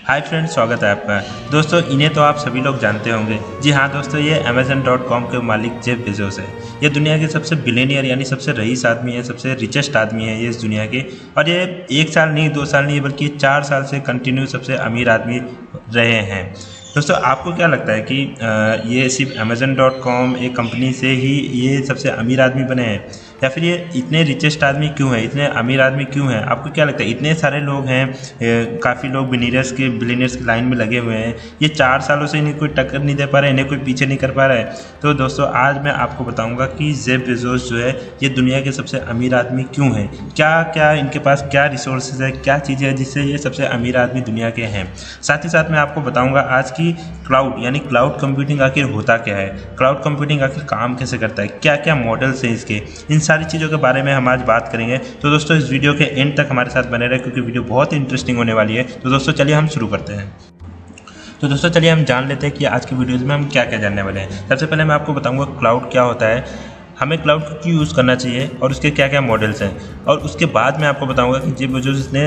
Hi friends, स्वागत है आपका। दोस्तों, इन्हें तो आप सभी लोग जानते होंगे। जी हाँ दोस्तों, ये Amazon.com के मालिक जेफ बेजोस है। ये दुनिया के सबसे बिलियनियर यानी सबसे रईस आदमी है, सबसे रिचेस्ट आदमी है ये इस दुनिया के। और ये 1 साल नहीं, 2 साल नहीं, बल्कि 4 साल से कंटिन्यू सबसे अमीर आदमी रहे हैं। दोस्तों, आपको क्या लगता है कि ये सिर्फ Amazon.com एक कंपनी से ही ये सबसे अमीर आदमी बने हैं, या फिर ये इतने रिचेस्ट आदमी क्यों हैं, इतने अमीर आदमी क्यों हैं? आपको क्या लगता है? इतने सारे लोग हैं, काफ़ी लोग बिलियनियर्स की लाइन में लगे हुए हैं। ये 4 सालों से इन्हें कोई टक्कर नहीं दे पा रहा है, इन्हें कोई पीछे नहीं कर पा रहा है। तो दोस्तों, आज मैं आपको बताऊंगा कि जेफ बेजोस जो है ये दुनिया के सबसे अमीर आदमी क्यों हैं, क्या क्या इनके पास क्या रिसोर्सेज है, क्या चीज़ें हैं जिससे ये सबसे अमीर आदमी दुनिया के हैं। साथ ही साथ मैं आपको बताऊँगा आज की क्लाउड यानी क्लाउड कंप्यूटिंग आखिर होता क्या है, क्लाउड कंप्यूटिंग आखिर काम कैसे करता है, क्या क्या मॉडल्स हैं इसके, इन सारी चीज़ों के बारे में हम आज बात करेंगे। तो दोस्तों, इस वीडियो के एंड तक हमारे साथ बने रहे क्योंकि वीडियो बहुत ही इंटरेस्टिंग होने वाली है। तो दोस्तों, चलिए हम शुरू करते हैं। तो दोस्तों, चलिए हम जान लेते हैं कि आज की वीडियोज़ में हम क्या क्या जानने वाले हैं। सबसे पहले मैं आपको बताऊंगा क्लाउड क्या होता है, हमें क्लाउड को क्यों यूज़ करना चाहिए और उसके क्या क्या मॉडल्स हैं। और उसके बाद मैं आपको बताऊंगा कि जेफ बेजोस इतने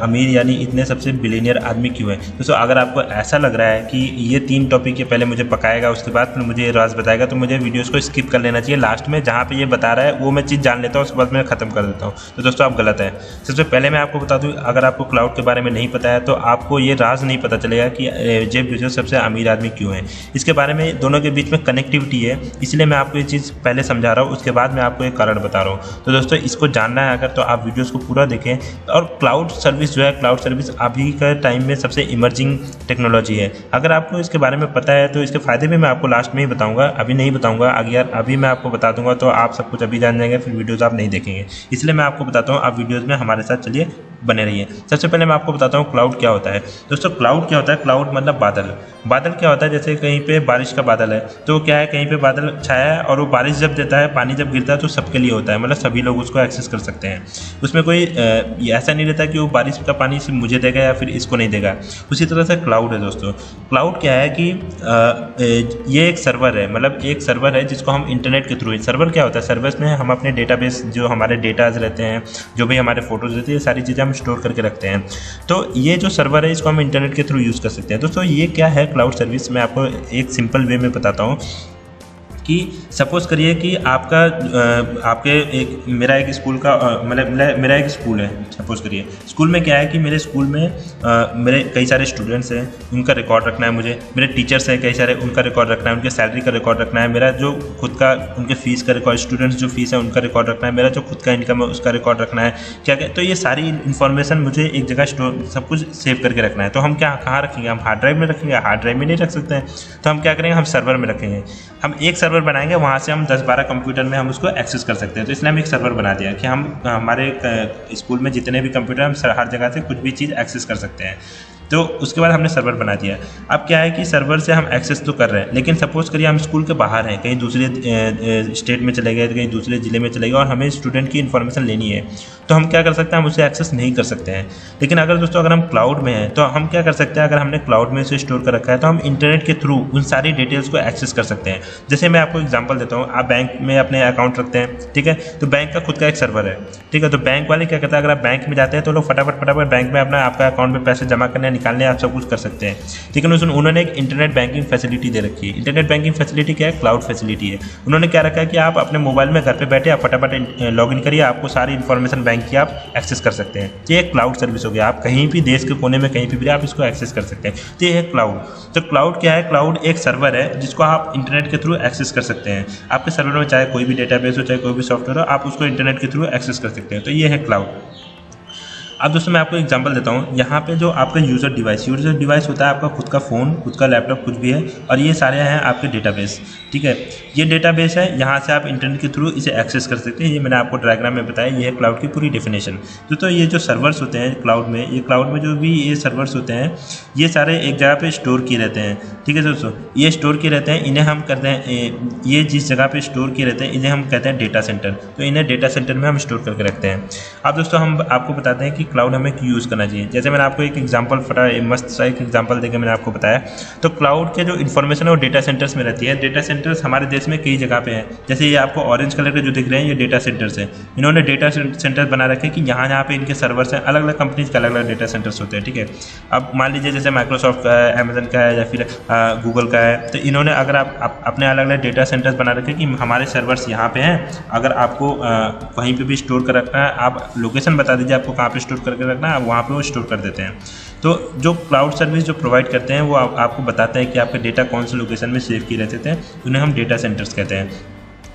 अमीर यानी इतने सबसे बिलियनियर आदमी क्यों है। दोस्तों, अगर आपको ऐसा लग रहा है कि ये 3 टॉपिक ये पहले मुझे पकाएगा, उसके बाद फिर मुझे ये राज बताएगा, तो मुझे वीडियोज़ को स्किप कर लेना चाहिए। लास्ट में जहाँ पर ये बता रहा है वो मैं चीज़ जान लेता हूँ, उसके बाद मैं ख़त्म कर देता हूँ। तो दोस्तों, आप गलत हैं। सबसे पहले मैं आपको बता दूँ, अगर आपको क्लाउड के बारे में नहीं पता है तो आपको ये राज नहीं पता चलेगा कि जेफ बेजोस सबसे अमीर आदमी क्यों है। इसके बारे में दोनों के बीच में कनेक्टिविटी है, इसलिए मैं आपको ये चीज़ पहले समझा रहा हूँ, उसके बाद मैं आपको एक कारण बता रहा हूँ। तो दोस्तों, इसको जानना है अगर, तो आप वीडियोस को पूरा देखें। और क्लाउड सर्विस जो है, क्लाउड सर्विस अभी के टाइम में सबसे इमर्जिंग टेक्नोलॉजी है। अगर आपको इसके बारे में पता है तो इसके फ़ायदे भी मैं आपको लास्ट में ही बताऊंगा, अभी नहीं बताऊंगा। अगर अभी मैं आपको बता दूंगा तो आप सब कुछ अभी जान जाएंगे, फिर वीडियोज़ आप नहीं देखेंगे। इसलिए मैं आपको बताता हूँ, आप वीडियोज़ में हमारे साथ चलिए बने रहिए। सबसे पहले मैं आपको बताता हूँ क्लाउड क्या होता है। दोस्तों, क्लाउड क्या होता है? क्लाउड मतलब बादल। बादल क्या होता है? जैसे कहीं पे बारिश का बादल है, तो क्या है, कहीं पे बादल छाया है और वो बारिश जब देता है, पानी जब गिरता है तो सबके लिए होता है, मतलब सभी लोग उसको एक्सेस कर सकते हैं। उसमें कोई ऐसा नहीं रहता कि वो बारिश का पानी सिर्फ मुझे देगा या फिर इसको नहीं देगा। उसी तरह से क्लाउड है। दोस्तों, क्लाउड क्या है कि ये एक सर्वर है, मतलब एक सर्वर है जिसको हम इंटरनेट के थ्रू, सर्वर क्या होता है, सर्वर्स में हम अपने डेटाबेस, जो हमारे डेटाज रहते हैं, जो भी हमारे फोटोज रहते हैं, ये सारी चीज़ें हम स्टोर करके रखते हैं। तो ये जो सर्वर है इसको हम इंटरनेट के थ्रू यूज़ कर सकते हैं। दोस्तों, ये क्या है क्लाउड सर्विस, मैं आपको एक सिंपल वे में बताता हूँ कि सपोज़ करिए कि मेरा एक स्कूल का मतलब मेरा एक स्कूल है। सपोज़ करिए स्कूल में क्या है कि मेरे स्कूल में मेरे कई सारे स्टूडेंट्स हैं, उनका रिकॉर्ड रखना है मुझे। मेरे टीचर्स हैं कई सारे, उनका रिकॉर्ड रखना है। उनके सैलरी का रिकॉर्ड रखना है। मेरा जो खुद का उनके फ़ीस का रिकॉर्ड, स्टूडेंट्स जो फ़ीस है उनका रिकॉर्ड रखना है। मेरा जो खुद का इनकम है उसका रिकॉर्ड रखना है। क्या क्या, तो ये सारी इन्फॉर्मेशन मुझे एक जगह स्टोर, सब कुछ सेव करके रखना है। तो हम क्या कहाँ रखेंगे? हम हार्ड ड्राइव में रखेंगे? हार्ड ड्राइव में नहीं रख सकते हैं, तो हम क्या करेंगे? हम सर्वर में रखेंगे। हम एक सर्वर बनाएंगे, वहाँ से हम 10-12 कंप्यूटर में हम उसको एक्सेस कर सकते हैं। तो इसलिए हम एक सर्वर बना दिया कि हम हमारे स्कूल में जितने भी कंप्यूटर, हम हर जगह से कुछ भी चीज़ एक्सेस कर सकते हैं। तो उसके बाद हमने सर्वर बना दिया। अब क्या है कि सर्वर से हम एक्सेस तो कर रहे हैं, लेकिन सपोज़ करिए हम स्कूल के बाहर हैं, कहीं दूसरे स्टेट में चले गए, कहीं दूसरे ज़िले में चले गए और हमें स्टूडेंट की इन्फॉर्मेशन लेनी है, तो हम क्या कर सकते हैं? हम उसे एक्सेस नहीं कर सकते हैं। लेकिन अगर दोस्तों, अगर हम क्लाउड में हैं तो हम क्या कर सकते हैं? अगर हमने क्लाउड में उसे स्टोर कर रखा है तो हम इंटरनेट के थ्रू उन सारी डिटेल्स को एक्सेस कर सकते हैं। जैसे मैं आपको एग्जाम्पल देता हूँ, आप बैंक में अपने अकाउंट रखते हैं, ठीक है, तो बैंक का खुद का एक सर्वर है, ठीक है। तो बैंक वाले क्या करते हैं, अगर आप बैंक में जाते हैं तो लोग फटाफट बैंक में आपका अकाउंट में पैसे जमा करने, निकालने, आप सब कुछ कर सकते हैं। लेकिन उन्होंने एक इंटरनेट बैंकिंग फैसिलिटी दे रखी है। इंटरनेट बैंकिंग फैसिलिटी क्या है? क्लाउड फैसिलिटी है। उन्होंने क्या रखा है कि आप अपने मोबाइल में घर पे बैठे आप फटाफट लॉगिन करिए, आपको सारी इन्फॉर्मेशन बैंक की आप एक्सेस कर सकते हैं। ये एक क्लाउड सर्विस हो गया। आप कहीं भी देश के कोने में कहीं भी आप इसको एक्सेस कर सकते हैं। तो ये है क्लाउड। तो क्लाउड क्या है? क्लाउड एक सर्वर है जिसको आप इंटरनेट के थ्रू एक्सेस कर सकते हैं। आपके सर्वर में चाहे कोई भी डेटाबेस हो, चाहे कोई भी सॉफ्टवेयर हो, आप उसको इंटरनेट के थ्रू एक्सेस कर सकते हैं। तो ये है क्लाउड। अब दोस्तों, मैं आपको एग्जांपल देता हूँ। यहाँ पे जो आपका यूज़र डिवाइस होता है, आपका खुद का फ़ोन, खुद का लैपटॉप, कुछ भी है, और ये सारे हैं आपके डेटाबेस, ठीक है। ये डेटाबेस है, यहाँ से आप इंटरनेट के थ्रू इसे एक्सेस कर सकते हैं। ये मैंने आपको डायग्राम में बताया, ये है क्लाउड की पूरी डेफिनेशन। तो ये जो सर्वर्स होते हैं क्लाउड में, ये क्लाउड में जो भी ये सर्वर्स होते हैं, ये सारे एक जगह पे स्टोर किए रहते हैं, ठीक है दोस्तों। ये स्टोर किए रहते हैं, इन्हें हम कहते हैं, ये जिस जगह पे स्टोर किए रहते हैं इन्हें हम कहते हैं डेटा सेंटर। तो इन्हें डेटा सेंटर में हम स्टोर करके रखते हैं। अब दोस्तों, हम आपको बताते हैं कि क्लाउड हमें क्यों यूज़ करना चाहिए। जैसे मैंने आपको एक एग्जांपल मस्त सा एक एग्जांपल देकर मैंने आपको बताया, तो क्लाउड के जो इन्फॉर्मेशन है वो डेटा सेंटर्स में रहती है। डेटा सेंटर्स हमारे देश में कई जगह पे हैं, जैसे ये आपको ऑरेंज कलर के जो दिख रहे हैं ये डेटा सेंटर्स हैं। इन्होंने डेटा सेंटर बना रखे कि यहाँ पे इनके सर्वर्स हैं, अलग अलग कंपनीज के अलग अलग डेटा सेंटर्स होते हैं, ठीक है। अब मान लीजिए जैसे माइक्रोसॉफ्ट का है, अमेजन का है या फिर गूगल का है, तो इन्होंने अगर आप अपने अलग अलग डेटा सेंटर्स बना रखे कि हमारे सर्वर्स यहाँ पे हैं, अगर आपको कहीं पे भी स्टोर कर रखना है, आप लोकेशन बता दीजिए आपको कहाँ पे स्टोर करके रखना है, आप वहाँ पे वो स्टोर कर देते हैं। तो जो क्लाउड सर्विस जो प्रोवाइड करते हैं वो आपको बताते हैं कि आपके डेटा कौन से लोकेशन में सेव किए रहते थे, उन्हें हम डेटा सेंटर्स कहते हैं।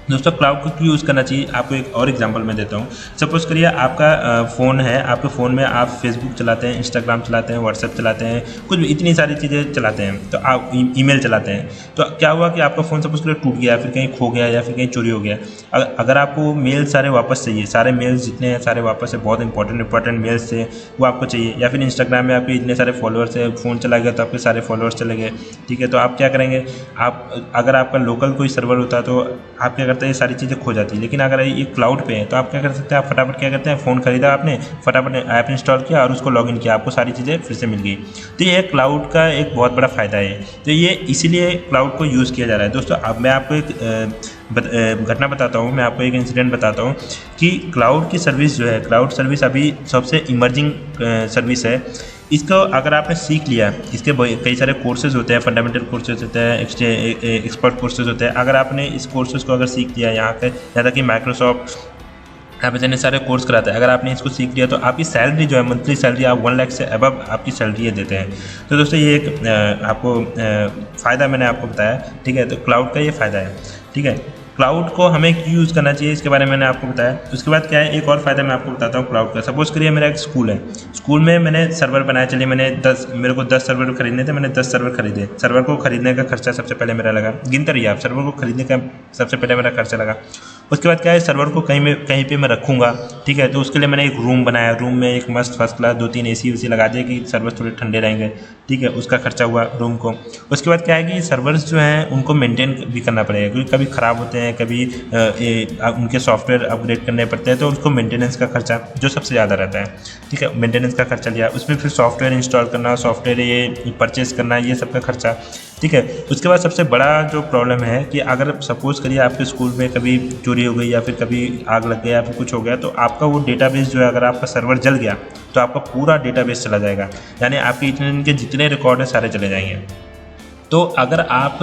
दोस्तों क्लाउड को क्यों यूज़ करना चाहिए, आपको एक और एग्जांपल मैं देता हूँ। सपोज़ करिए आपका फ़ोन है, आपके फ़ोन में आप फेसबुक चलाते हैं, इंस्टाग्राम चलाते हैं, व्हाट्सएप चलाते हैं, कुछ भी इतनी सारी चीज़ें चलाते हैं, तो आप ईमेल चलाते हैं। तो क्या हुआ कि आपका फ़ोन सपोज़ करिए टूट गया, फिर कहीं खो गया या फिर कहीं चोरी हो गया। अगर आपको मेल सारे वापस चाहिए, सारे मेल्स जितने हैं सारे वापस है, बहुत इंपॉर्टेंट मेल्स थे वो आपको चाहिए, या फिर इंस्टाग्राम में आपके इतने सारे फॉलोअर्स है, फ़ोन चला गया तो आपके सारे फॉलोअर्स चले गए, ठीक है। तो आप क्या करेंगे, आप अगर आपका लोकल कोई सर्वर होता तो आप क्या करते हैं, ये सारी चीज़ें खो जाती है। लेकिन अगर ये क्लाउड पे है तो आप क्या कर सकते हैं, आप फटाफट क्या करते हैं, फ़ोन खरीदा आपने, फटाफट ऐप इंस्टॉल किया और उसको लॉगिन किया, आपको सारी चीज़ें फिर से मिल गई। तो ये क्लाउड का एक बहुत बड़ा फ़ायदा है। तो ये इसीलिए क्लाउड को यूज़ किया जा रहा है। दोस्तों अब मैं आपको एक घटना बताता हूँ, मैं आपको एक इंसिडेंट बताता हूँ कि क्लाउड की सर्विस जो है, क्लाउड सर्विस अभी सबसे इमर्जिंग सर्विस है। इसको अगर आपने सीख लिया, इसके कई सारे कोर्सेज होते हैं, फंडामेंटल कोर्सेज होते हैं, एक्सपर्ट कोर्सेज होते हैं। अगर आपने इस कोर्सेज को अगर सीख लिया, यहाँ तक कि माइक्रोसॉफ्ट यहाँ पे इतने सारे कोर्स कराते हैं, अगर आपने इसको सीख लिया तो आपकी सैलरी जो है, मंथली सैलरी आप 1 लाख से अबव आपकी सैलरी ये देते हैं। तो दोस्तों ये एक आपको फ़ायदा मैंने आपको बताया, ठीक है। तो क्लाउड का ये फ़ायदा है, ठीक है। क्लाउड को हमें क्यों यूज़ करना चाहिए इसके बारे में मैंने आपको बताया। उसके बाद क्या है, एक और फ़ायदा मैं आपको बताता हूँ क्लाउड का। सपोज़ करिए मेरा एक स्कूल है, स्कूल में मैंने सर्वर बनाया, चलिए मेरे को 10 सर्वर खरीदने थे, मैंने 10 सर्वर खरीदे। सर्वर को खरीदने का खर्चा सबसे पहले मेरा लगा, गिनते रहिए आप, सर्वर को खरीदने का सबसे पहले मेरा खर्चा लगा। उसके बाद क्या है, सर्वर को कहीं पे मैं रखूँगा, ठीक है। तो उसके लिए मैंने एक रूम बनाया, रूम में एक मस्त फर्स्ट क्लास 2-3 AC उसी लगा दिए कि सर्वर थोड़े ठंडे रहेंगे, ठीक है। उसका खर्चा हुआ रूम को। उसके बाद क्या है कि सर्वर्स जो हैं उनको मेंटेन भी करना पड़ेगा, क्योंकि कभी ख़राब होते हैं, कभी उनके सॉफ्टवेयर अपग्रेड करने पड़ते हैं, तो उसको मेंटेनेंस का खर्चा जो सबसे ज़्यादा रहता है, ठीक है। मेंटेनेंस का खर्चा लिया, उसमें फिर सॉफ्टवेयर इंस्टॉल करना, सॉफ्टवेयर ये परचेज़ करना, ये सब का खर्चा, ठीक है। उसके बाद सबसे बड़ा जो प्रॉब्लम है कि अगर सपोज़ करिए आपके स्कूल में कभी चोरी हो गई या फिर कभी आग लग गया या फिर कुछ हो गया, तो आपका वो डेटाबेस जो है, अगर आपका सर्वर जल गया तो आपका पूरा डेटाबेस चला जाएगा, यानी आपके इतने जितने रिकॉर्ड हैं सारे चले जाएंगे। तो अगर आप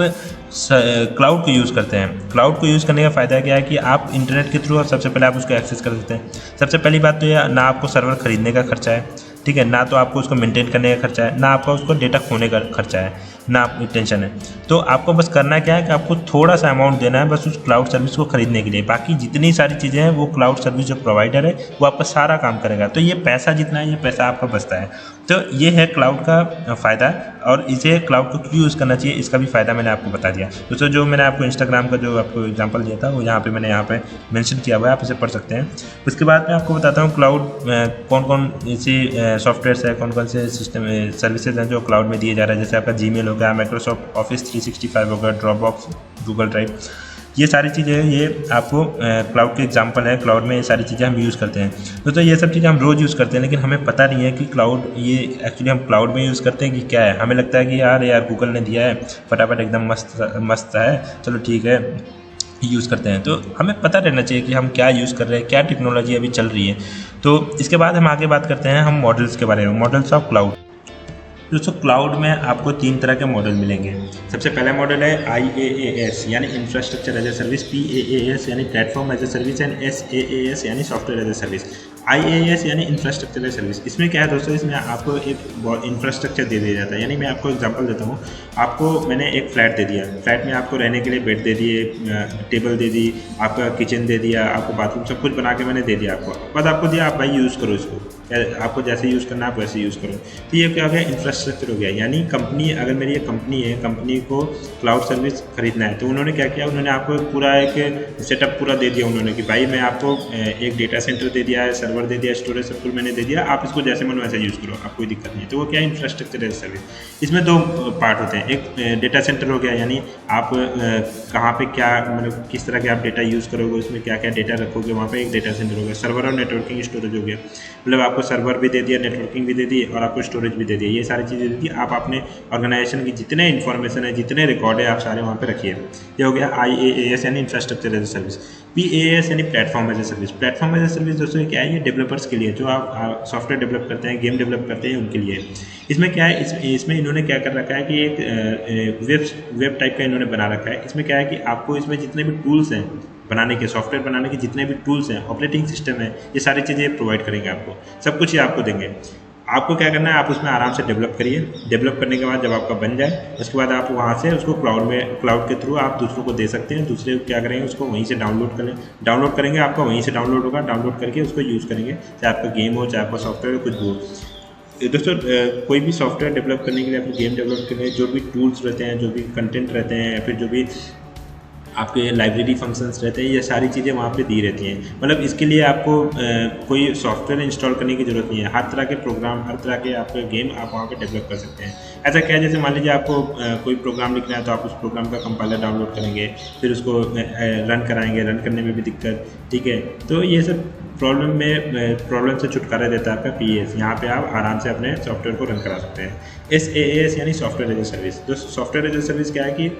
क्लाउड को यूज़ करते हैं, क्लाउड को यूज़ करने का फ़ायदा क्या है कि आप इंटरनेट के थ्रू सबसे पहले आप उसको एक्सेस कर सकते हैं। सबसे पहली बात तो यह, ना आपको सर्वर ख़रीदने का खर्चा है, ठीक है, ना तो आपको उसको मेंटेन करने का खर्चा है, ना आपका उसको डेटा खोने का खर्चा है, ना आपको टेंशन है। तो आपको बस करना क्या है कि आपको थोड़ा सा अमाउंट देना है बस उस क्लाउड सर्विस को खरीदने के लिए। बाकी जितनी सारी चीज़ें हैं वो क्लाउड सर्विस जो प्रोवाइडर है वो आपका सारा काम करेगा। तो ये पैसा जितना है, ये पैसा आपका बचता है। तो ये है क्लाउड का फ़ायदा, और इसे क्लाउड को क्यों यूज़ करना चाहिए इसका भी फ़ायदा मैंने आपको बता दिया। दोस्तों जो मैंने आपको इंस्टाग्राम का जो आपको एग्जांपल दिया था वो मैंने यहाँ पे मेंशन किया हुआ है, आप इसे पढ़ सकते हैं। उसके बाद मैं आपको बताता हूँ क्लाउड कौन कौन ऐसे सॉफ्टवेयर्स है, कौन कौन से सिस्टम सर्विसेज हैं जो क्लाउड में दिए जा रहे हैं। जैसे आपका जीमेल हो गया, माइक्रोसॉफ्ट ऑफिस 365 हो गया, ड्रॉपबॉक्स, गूगल ड्राइव, ये सारी चीज़ें ये आपको क्लाउड के एग्जांपल है। क्लाउड में ये सारी चीज़ें हम यूज़ करते हैं। तो ये सब चीज़ें हम रोज़ यूज़ करते हैं, लेकिन हमें पता नहीं है कि क्लाउड ये एक्चुअली हम क्लाउड में यूज़ करते हैं कि क्या है। हमें लगता है कि यार गूगल ने दिया है, फटाफट एकदम मस्त है, चलो ठीक है यूज़ करते हैं। तो हमें पता रहना चाहिए कि हम क्या यूज़ कर रहे हैं, क्या टेक्नोलॉजी अभी चल रही है। तो इसके बाद हम आगे बात करते हैं हम मॉडल्स के बारे में, मॉडल्स ऑफ क्लाउड। दोस्तों क्लाउड में आपको 3 तरह के मॉडल मिलेंगे। सबसे पहला मॉडल है IaaS यानी infrastructure as a service, PaaS यानी platform as a service, and SaaS यानी software as a service. IaaS यानी इंफ्रास्ट्रक्चर एज ए सर्विस। इसमें क्या है दोस्तों, इसमें आपको एक इंफ्रास्ट्रक्चर दे दिया जाता है। यानी मैं आपको एग्जांपल देता हूँ, आपको मैंने एक फ्लैट दे दिया, फ्लैट में आपको रहने के लिए बेड दे दिए, टेबल दे दी, आपका किचन दे दिया, आपको बाथरूम, सब कुछ बना के मैंने दे दिया आपको। बस आपको दिया, आप भाई यूज़ करो इसको, आपको जैसे यूज़ करना है आप वैसे यूज़ करो। तो ये क्या हो गया, इंफ्रास्ट्रक्चर हो गया। यानी कंपनी, अगर मेरी ये कंपनी है, कंपनी को क्लाउड सर्विस खरीदना है, तो उन्होंने क्या किया, उन्होंने आपको पूरा एक सेटअप पूरा दे दिया उन्होंने कि भाई मैं आपको एक डेटा सेंटर दे दिया है, सर्वर सर्वर दे दिया, स्टोरेज सब कुछ मैंने दे दिया, आप इसको जैसे मन वैसे यूज़ करो, आप कोई दिक्कत नहीं है। तो वो क्या है, इंफ्रास्ट्रक्चर एज सर्विस। इसमें दो पार्ट होते हैं, एक डेटा सेंटर हो गया, यानी आप कहाँ पे क्या मतलब किस तरह के आप डेटा यूज़ करोगे, उसमें क्या क्या डेटा रखोगे, वहाँ पे एक डेटा सेंटर हो गया। सर्वर और नेटवर्किंग स्टोरेज हो गया, मतलब आपको सर्वर भी दे दिया, नेटवर्किंग भी दे दी और आपको स्टोरेज भी दे दिया, ये सारी चीज़ें दे दी। आप अपने ऑर्गेनाइजेशन की जितने इन्फॉर्मेशन है, जितने रिकॉर्ड है, आप सारे वहाँ पे रखिए। ये हो गया IaaS यानी infrastructure as a service. PaaS यानी platform as a service. Platform as a service दोस्तों क्या है, ये डेवलपर्स के लिए, जो आप सॉफ्टवेयर डेवलप करते हैं, गेम डेवलप करते हैं, उनके लिए। इसमें क्या है, इसमें इन्होंने क्या कर रखा है कि एक वेब टाइप का इन्होंने बना रखा है। इसमें क्या है कि आपको इसमें जितने भी टूल्स हैं बनाने के, सॉफ्टवेयर बनाने के जितने भी टूल्स हैं, ऑपरेटिंग सिस्टम है, ये सारी चीज़ें प्रोवाइड करेंगे आपको, सब कुछ ये आपको देंगे। आपको क्या करना है, आप उसमें आराम से डेवलप करिए। डेवलप करने के बाद जब आपका बन जाए, उसके बाद आप वहाँ से उसको क्लाउड के थ्रू आप दूसरों को दे सकते हैं। दूसरे क्या करेंगे, उसको वहीं से डाउनलोड करेंगे, आपका वहीं से डाउनलोड होगा, डाउनलोड करके उसको यूज़ करेंगे, चाहे आपका गेम हो, चाहे आपका सॉफ्टवेयर कुछ भी हो। दोस्तों कोई भी सॉफ्टवेयर डेवलप करने के लिए, अपनी गेम डेवलप करने के लिए जो भी टूल्स रहते हैं, जो भी कंटेंट रहते हैं, या फिर जो भी आपके लाइब्रेरी फंक्शंस रहते हैं, ये सारी चीज़ें वहाँ पे दी रहती हैं। मतलब इसके लिए आपको कोई सॉफ्टवेयर इंस्टॉल करने की ज़रूरत नहीं है। हर तरह के प्रोग्राम, हर तरह के आपके गेम आप वहाँ पे डेवलप कर सकते हैं। ऐसा क्या है, जैसे मान लीजिए आपको कोई प्रोग्राम लिखना है, तो आप उस प्रोग्राम का कंपाइलर डाउनलोड करेंगे, फिर उसको रन कराएंगे, रन करने में भी दिक्कत, ठीक है। तो ये सब प्रॉब्लम से छुटकारा देता है आपका PaaS। यहाँ पे आप आराम से अपने सॉफ्टवेयर को रन करा सकते हैं। SaaS यानी सॉफ्टवेयर एज ए सर्विस। तो सॉफ्टवेयर एज ए सर्विस क्या है कि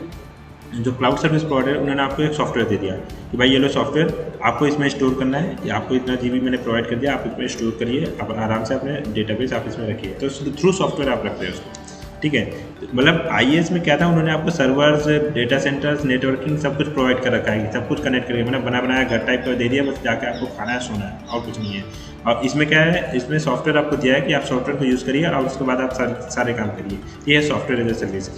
जो क्लाउड सर्विस प्रोवाइडर, उन्होंने आपको एक सॉफ्टवेयर दे दिया कि भाई ये लो सॉफ्टवेयर, आपको इसमें स्टोर करना है, या आपको इतना GB मैंने प्रोवाइड कर दिया, आप इसमें स्टोर करिए, आप आराम से अपने डेटाबेस आप इसमें रखिए। तो थ्रू सॉफ्टवेयर आप रखते हैं उसको, ठीक है। मतलब IaaS में क्या था, उन्होंने आपको सर्वर्स, डेटा सेंटर्स, नेटवर्किंग सब कुछ प्रोवाइड कर रखा है, सब कुछ कनेक्ट करके मतलब बनाया घर टाइप का दे दिया, बस जाकर आपको खाना है, सोना है, और कुछ नहीं है। और इसमें क्या है, इसमें सॉफ्टवेयर आपको दिया है कि आप सॉफ्टवेयर को यूज़ करिए और उसके बाद आप सारे काम करिए। ये है सॉफ्टवेयर एज ए सर्विस।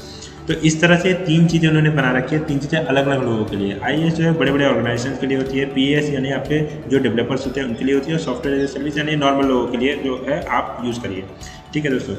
तो इस तरह से 3 चीज़ें उन्होंने बना रखी है, 3 चीज़ें अलग अलग लोगों के लिए। IaaS जो है बड़े बड़े ऑर्गेनाइजेशन के लिए होती है, PaaS यानी आपके जो डेवलपर्स होते हैं उनके लिए होती है, और सॉफ्टवेयर एज ए सर्विस यानी नॉर्मल लोगों के लिए जो है आप यूज़ करिए, ठीक है दोस्तों।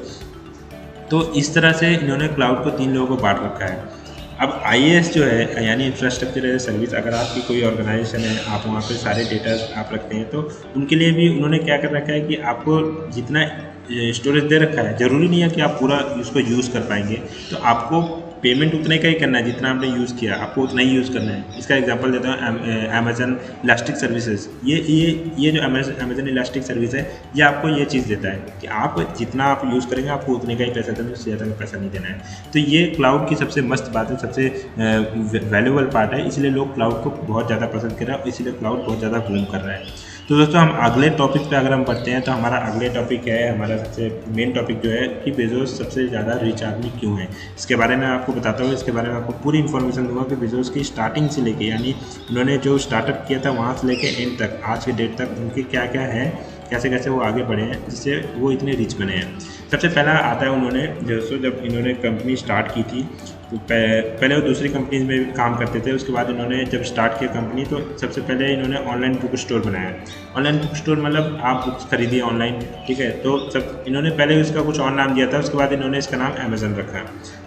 तो इस तरह से इन्होंने क्लाउड को 3 लोगों को बांट रखा है। अब IaaS जो है यानी इंफ्रास्ट्रक्चर एज ए सर्विस, अगर आपकी कोई ऑर्गेनाइजेशन है, आप वहाँ पे सारे डेटा आप रखते हैं, तो उनके लिए भी उन्होंने क्या कर रखा है कि आपको जितना स्टोरेज दे रखा है, ज़रूरी नहीं है कि आप पूरा उसको यूज़ कर पाएंगे, तो आपको पेमेंट उतने का ही करना है, जितना आपने यूज़ किया आपको उतना ही यूज़ करना है। इसका एग्जांपल देता हूँ, अमेजन इलास्टिक सर्विसेज। ये जो अमेजन इलास्टिक सर्विस है, ये आपको ये चीज़ देता है कि आप जितना आप यूज़ करेंगे आपको उतने का ही पैसा देना है, उससे ज़्यादा का पैसा नहीं देना है। तो ये क्लाउड की सबसे मस्त बात है, सबसे वैल्यूबल पार्ट है, इसलिए लोग क्लाउड को बहुत ज़्यादा पसंद कर रहे हैं, और इसीलिए क्लाउड बहुत ज़्यादा बूम कर रहा है। तो दोस्तों हम अगले टॉपिक पे अगर हम बढ़ते हैं, तो हमारा अगले टॉपिक है, हमारा सबसे मेन टॉपिक जो है कि बेजोस सबसे ज़्यादा रिच आदमी क्यों है। इसके बारे में आपको बताता हूँ, इसके बारे में आपको पूरी इन्फॉर्मेशन दूंगा कि बेजोस की स्टार्टिंग से लेके, यानी उन्होंने जो स्टार्टअप किया था वहाँ से लेके एंड तक, आज के डेट तक उनके क्या क्या है, कैसे कैसे वो आगे बढ़े हैं, जिससे वो इतने रिच बने हैं। सबसे पहला आता है उन्होंने दोस्तों, जब इन्होंने कंपनी स्टार्ट की थी, तो पहले वो दूसरी कंपनीज में काम करते थे। उसके बाद इन्होंने जब स्टार्ट किया कंपनी, तो सबसे पहले इन्होंने ऑनलाइन बुक स्टोर बनाया। ऑनलाइन बुक स्टोर मतलब आप बुक्स खरीदिए ऑनलाइन, ठीक है। तो सब इन्होंने पहले इसका कुछ और नाम दिया था, उसके बाद इन्होंने इसका नाम अमेजन रखा।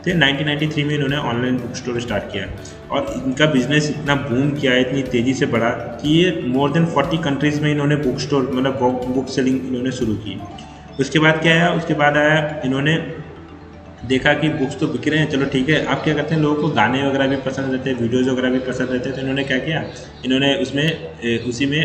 तो 1993 में इन्होंने ऑनलाइन बुक स्टोर स्टार्ट किया, और इनका बिजनेस इतना बूम किया, इतनी तेज़ी से बढ़ा कि ये मोर देन 40 कंट्रीज़ में इन्होंने बुक स्टोर मतलब बुक सेलिंग इन्होंने शुरू की। उसके बाद क्या आया, उसके बाद आया इन्होंने देखा कि बुक्स तो बिक रहे हैं, चलो ठीक है। आप क्या करते हैं, लोगों को गाने वगैरह भी पसंद रहते हैं, वीडियोज़ वगैरह भी पसंद रहते हैं, तो इन्होंने क्या किया, इन्होंने उसी में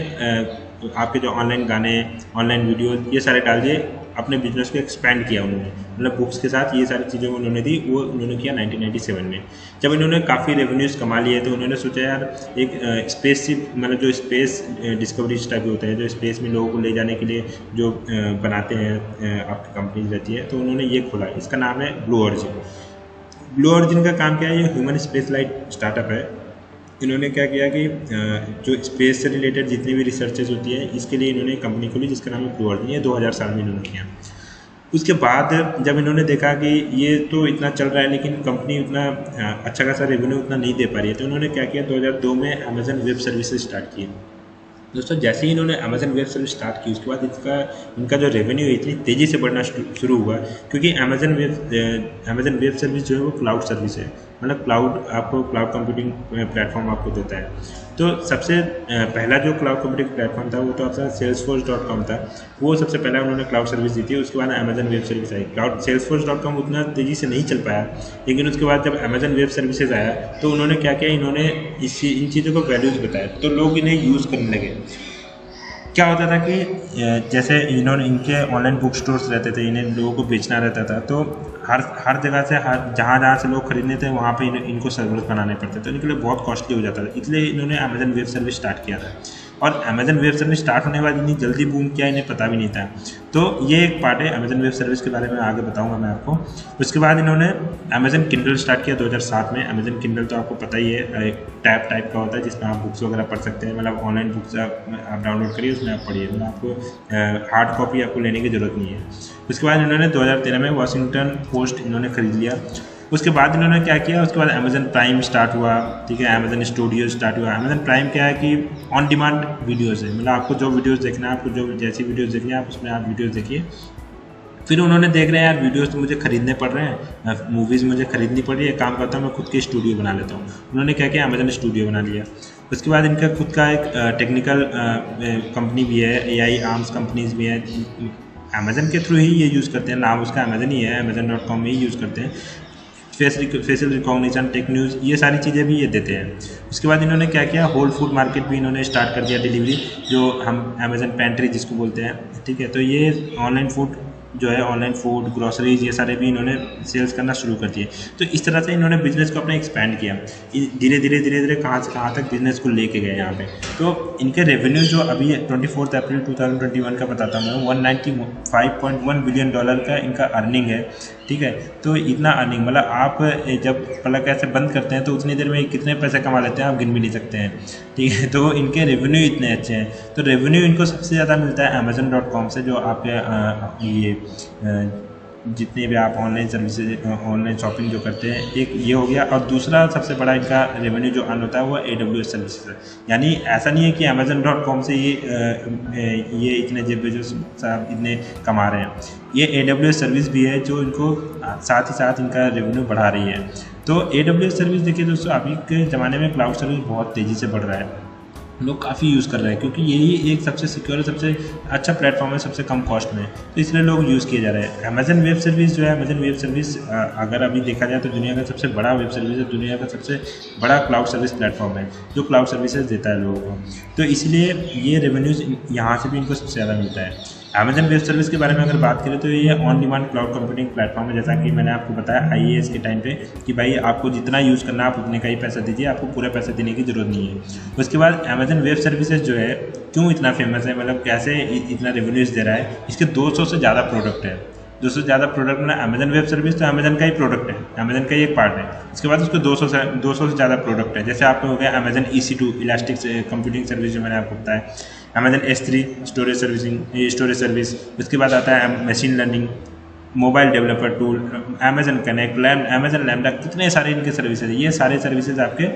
आपके जो ऑनलाइन गाने, ऑनलाइन वीडियो, ये सारे डाल दिए, अपने बिजनेस को एक्सपेंड किया उन्होंने। मतलब बुक्स के साथ ये सारी चीज़ें उन्होंने दी, वो उन्होंने किया 1997 में। जब इन्होंने काफ़ी रेवेन्यूज़ कमा लिए, तो उन्होंने सोचा यार एक स्पेसशिप, मतलब जो स्पेस डिस्कवरी टाइप होता है, जो स्पेस में लोगों को ले जाने के लिए जो बनाते हैं आपकी कंपनी रहती है, तो उन्होंने ये खोला, इसका नाम है ब्लू ऑरिजिन। ब्लू ऑरिजिन का काम क्या है, ये ह्यूमन स्पेस लाइट स्टार्टअप है। इन्होंने क्या किया कि जो स्पेस से रिलेटेड जितनी भी रिसर्चेज होती है, इसके लिए इन्होंने कंपनी खोली जिसका नाम है ब्लू ऑरिजिन। ये 2000 साल में इन्होंने किया। उसके बाद जब इन्होंने देखा कि ये तो इतना चल रहा है, लेकिन कंपनी उतना अच्छा खासा रेवेन्यू उतना नहीं दे पा रही है, तो उन्होंने क्या किया, 2002 में अमेजन वेब सर्विसेज स्टार्ट किए। दोस्तों जैसे ही इन्होंने अमेजन वेब सर्विस स्टार्ट की, उसके बाद इनका जो रेवेन्यू है इतनी तेज़ी से बढ़ना शुरू हुआ, क्योंकि अमेजन वेब सर्विस जो है वो क्लाउड सर्विस है। मतलब आपको क्लाउड कंप्यूटिंग प्लेटफॉर्म आपको देता है। तो सबसे पहला जो क्लाउड कंप्यूटिंग प्लेटफॉर्म था वो तो आपका salesforce.com था। वो सबसे पहले उन्होंने क्लाउड सर्विस दी थी। उसके बाद अमेजन वेब सर्विस आई। क्लाउड salesforce.com उतना तेज़ी से नहीं चल पाया, लेकिन उसके बाद जब अमेजन वेब सर्विसेज आया तो उन्होंने क्या किया, इन्होंने इन चीज़ों को वैल्यूज़ बताया तो लोग इन्हें यूज़ करने लगे। क्या होता था कि जैसे इनके ऑनलाइन बुक स्टोर्स रहते थे, इन्हें लोगों को बेचना रहता था, तो हर जगह से जहाँ से लोग खरीदने थे वहाँ पे इनको सर्वर्स बनाने पड़ते, तो इनके लिए बहुत कॉस्टली हो जाता था। इसलिए इन्होंने अमेजन वेब सर्विस स्टार्ट किया था। और अमेजन वेब सर्विस स्टार्ट होने के बाद इतनी जल्दी बूम किया इन्हें पता भी नहीं था। तो ये एक पार्ट है अमेजन वेब सर्विस के बारे में, आगे बताऊंगा मैं आपको। उसके बाद इन्होंने अमेजन किंडल स्टार्ट किया 2007 में। अमेजन किंडल तो आपको पता ही है, एक टैब टाइप का होता है जिसमें आप बुक्स वगैरह पढ़ सकते हैं। मतलब ऑनलाइन बुक्स आप डाउनलोड करिए, उसमें आप पढ़िए, मतलब आपको हार्ड कॉपी आपको लेने की ज़रूरत नहीं है। उसके बाद इन्होंने 2013 में वॉशिंगटन पोस्ट इन्होंने खरीद लिया। उसके बाद इन्होंने क्या किया, उसके बाद अमेजन प्राइम स्टार्ट हुआ, ठीक है, अमेजन स्टूडियो स्टार्ट हुआ। अमेजन प्राइम क्या है कि ऑन डिमांड वीडियोज़ है, मतलब आपको जो वीडियोज़ देखना है, आपको जो जैसी वीडियोज़ देखनी है आप उसमें आप वीडियोज़ देखिए। फिर उन्होंने देख रहे हैं यार वीडियोज़ तो मुझे खरीदने पड़ रहे हैं, मूवीज़ मुझे खरीदनी पड़ रही है, काम करता हूँ मैं खुद के स्टूडियो बना लेता हूँ। उन्होंने क्या किया, अमेजन स्टूडियो बना लिया। उसके बाद इनका खुद का एक टेक्निकल कंपनी भी है, AI आर्म्स कंपनीज भी है। अमेजन के थ्रू ही ये यूज़ करते हैं, नाम उसका अमेजन ही है, अमेजन.com में ही यूज़ करते हैं। फेशियल रिकॉग्निशन, टेक न्यूज़, ये सारी चीज़ें भी ये देते हैं। उसके बाद इन्होंने क्या किया, होल फूड मार्केट भी इन्होंने स्टार्ट कर दिया डिलीवरी, जो हम अमेजन पेंट्री जिसको बोलते हैं, ठीक है। तो ये ऑनलाइन फूड जो है, ऑनलाइन फूड, ग्रोसरीज, ये सारे भी इन्होंने सेल्स करना शुरू कर दिए। तो इस तरह से इन्होंने बिज़नेस को अपना एक्सपेंड किया, धीरे धीरे कहाँ से कहाँ तक बिज़नेस को लेके गए यहाँ पे। तो इनके रेवेन्यू जो अभी 24 अप्रैल 2021 का बताता हूँ मैं, $195.1 बिलियन का इनका अर्निंग है, ठीक है। तो इतना अर्निंग, मतलब आप जब पलक ऐसे बंद करते हैं तो उतनी देर में कितने पैसे कमा लेते हैं आप गिन भी नहीं सकते हैं, ठीक है। तो इनके रेवेन्यू इतने अच्छे हैं। तो रेवेन्यू इनको सबसे ज़्यादा मिलता है अमेजन.com से, जो आपके ये जितने भी आप ऑनलाइन सर्विसेज, ऑनलाइन शॉपिंग जो करते हैं, एक ये हो गया। और दूसरा सबसे बड़ा इनका रेवेन्यू जो अर्न होता है वो AWS सर्विसेज है। यानी ऐसा नहीं है कि अमेजन.com से ये इतने जेब बेजोस साहब इतने कमा रहे हैं, ये AWS सर्विस भी है जो इनको साथ ही साथ इनका रेवेन्यू बढ़ा रही है। तो AWS सर्विस देखिए दोस्तों, अभी के ज़माने में क्लाउड सर्विस बहुत तेज़ी से बढ़ रहा है, लोग काफ़ी यूज़ कर रहे हैं, क्योंकि यही एक सबसे सिक्योर, सबसे अच्छा प्लेटफॉर्म है, सबसे कम कॉस्ट में, तो इसलिए लोग यूज़ किए जा रहे हैं। अमेजन वेब सर्विस जो है, अमेजन वेब सर्विस अगर अभी देखा जाए तो दुनिया का सबसे बड़ा वेब सर्विस है, दुनिया का सबसे बड़ा क्लाउड सर्विस प्लेटफॉर्म है जो क्लाउड सर्विसेज देता है लोगों को। तो इसलिए ये रेवेन्यूज़ यहाँ से भी इनको सबसे ज़्यादा मिलता है। अमेजन वेब सर्विस के बारे में अगर बात करें तो ये on demand cloud computing platform है, जैसा कि मैंने आपको बताया IaaS के टाइम पे कि भाई आपको जितना यूज़ करना है आप उतने का ही पैसा दीजिए, आपको पूरा पैसा देने की ज़रूरत नहीं है। उसके बाद अमेजन वेब सर्विसेज जो है क्यों इतना फेमस है, मतलब कैसे इतना रेवेन्यूज़ दे रहा है, इसके 200 से ज़्यादा प्रोडक्ट है। 200 से ज़्यादा प्रोडक्ट में अमेजन वेब सर्विस तो अमेजन का ही प्रोडक्ट है, अमेजन का ही एक पार्ट है। इसके बाद उसको 200 से ज़्यादा प्रोडक्ट है। जैसे आपको हो गया Amazon EC2 elastic computing service, जो मैंने आपको बताया, अमेजन S3 स्टोरेज सर्विस। उसके बाद आता है machine learning, mobile developer tool, Amazon connect, Amazon lambda, कितने सारे इनके सर्विसेज है। ये सारे सर्विसेज आपके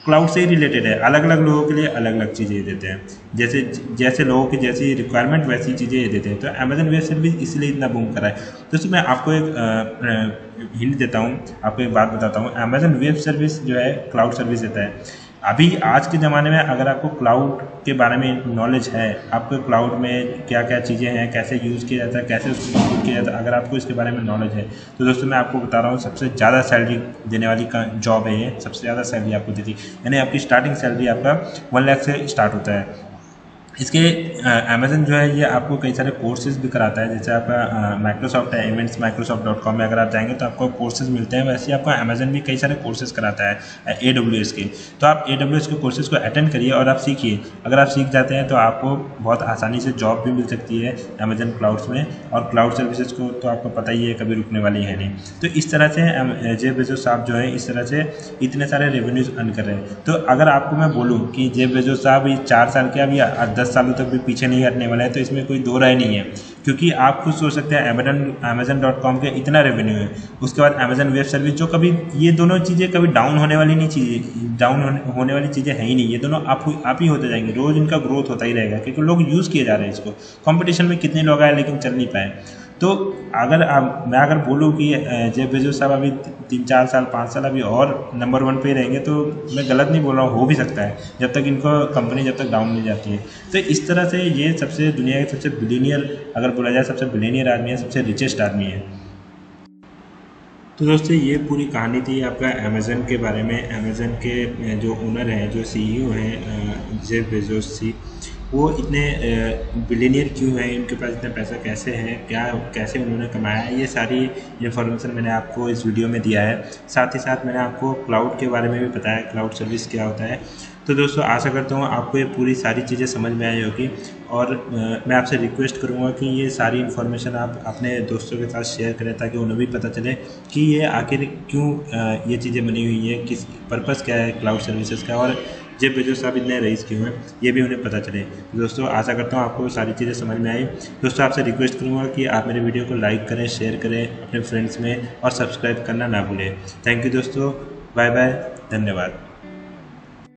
क्लाउड से ही रिलेटेड है। अलग अलग लोगों के लिए अलग अलग चीज़ें ये देते हैं, जैसे लोगों की जैसी रिक्वायरमेंट वैसी चीज़ें ये देते हैं। तो अमेजन वेब सर्विस इसलिए इतना बूम कर रहा है। दोस्तों मैं आपको एक हिंट देता हूँ, आपको एक बात बताता हूँ। अमेजन वेब सर्विस जो है क्लाउड सर्विस देता है। अभी आज के ज़माने में अगर आपको क्लाउड के बारे में नॉलेज है, आपको क्लाउड में क्या क्या चीज़ें हैं, कैसे यूज़ किया जाता है, कैसे उसको यूज़ किया जाता है, अगर आपको इसके बारे में नॉलेज है तो दोस्तों मैं आपको बता रहा हूँ, सबसे ज़्यादा सैलरी देने वाली का जॉब है ये। सबसे ज़्यादा सैलरी आपको देती है, यानी आपकी स्टार्टिंग सैलरी आपका 1 लाख से स्टार्ट होता है। इसके अमेजन जो है ये आपको कई सारे कोर्सेज भी कराता है। जैसे आपका माइक्रोसॉफ्ट है, इवेंट्स microsoft.com में अगर आप जाएंगे तो आपको कोर्सेज मिलते हैं, वैसे ही आपका अमेजन भी कई सारे कोर्सेज कराता है AWS के। तो आप AWS के कोर्सेज को अटेंड करिए और आप सीखिए। अगर आप सीख जाते हैं तो आपको बहुत आसानी से जॉब भी मिल सकती है अमेजन क्लाउड्स में। और क्लाउड सर्विसेज को तो आपको पता ही है कभी रुकने वाली है नहीं। तो इस तरह से जेफ बेजोस साहब जो है इस तरह से इतने सारे रेवेन्यूज़ अर्न कर रहे हैं। तो अगर आपको मैं बोलूँ कि जेफ बेजोस साहब 4 साल के अभी 10 सालों तक भी पीछे नहीं हटने वाला है, तो इसमें कोई दो राय नहीं है। क्योंकि आप खुद सोच सकते हैं अमेजन.com के इतना रेवेन्यू है, उसके बाद अमेजन वेब सर्विस, जो कभी ये दोनों चीज़ें कभी डाउन होने वाली नहीं, चीज़ें डाउन होने वाली चीज़ें है ही नहीं। ये दोनों आप ही होते जाएंगे, रोज़ इनका ग्रोथ होता ही रहेगा, क्योंकि लोग यूज़ किए जा रहे हैं इसको। कंपटीशन में कितने लोग आए लेकिन चल नहीं पाए। तो मैं अगर बोलूँ कि जेफ बेजोस साहब अभी 3-4 साल 5 साल अभी और नंबर 1 पे रहेंगे, तो मैं गलत नहीं बोल रहा हूँ, हो भी सकता है, जब तक इनको कंपनी जब तक डाउन नहीं जाती है। तो इस तरह से ये सबसे दुनिया के सबसे बिलियनियर, अगर बोला जाए सबसे बिलियनियर आदमी है, सबसे रिचेस्ट आदमी है। तो दोस्तों ये पूरी कहानी थी आपका अमेज़न के बारे में। अमेज़न के जो ओनर हैं, जो सीईओ हैं जेफ बेजोस जी, वो इतने बिलियनियर क्यों हैं, इनके पास इतना पैसा कैसे है, कैसे उन्होंने कमाया है, ये सारी इन्फॉर्मेशन मैंने आपको इस वीडियो में दिया है। साथ ही साथ मैंने आपको क्लाउड के बारे में भी बताया, क्लाउड सर्विस क्या होता है। तो दोस्तों आशा करता हूँ आपको ये पूरी सारी चीज़ें समझ में आई होगी, और मैं आपसे रिक्वेस्ट करूँगा कि ये सारी इन्फॉर्मेशन आप अपने दोस्तों के साथ शेयर करें, ताकि उन्हें भी पता चले कि ये आखिर क्यों ये चीज़ें बनी हुई है, किस पर्पज़ क्या है क्लाउड सर्विसेज का, और जेफ बेजोस साहब इतने रईस क्यों हैं, ये भी उन्हें पता चले। तो दोस्तों आशा करता हूँ आपको सारी चीज़ें समझ में आई। दोस्तों आपसे रिक्वेस्ट करूँगा कि आप मेरे वीडियो को लाइक करें, शेयर करें अपने फ्रेंड्स में, और सब्सक्राइब करना ना भूलें। थैंक यू दोस्तों, बाय बाय, धन्यवाद।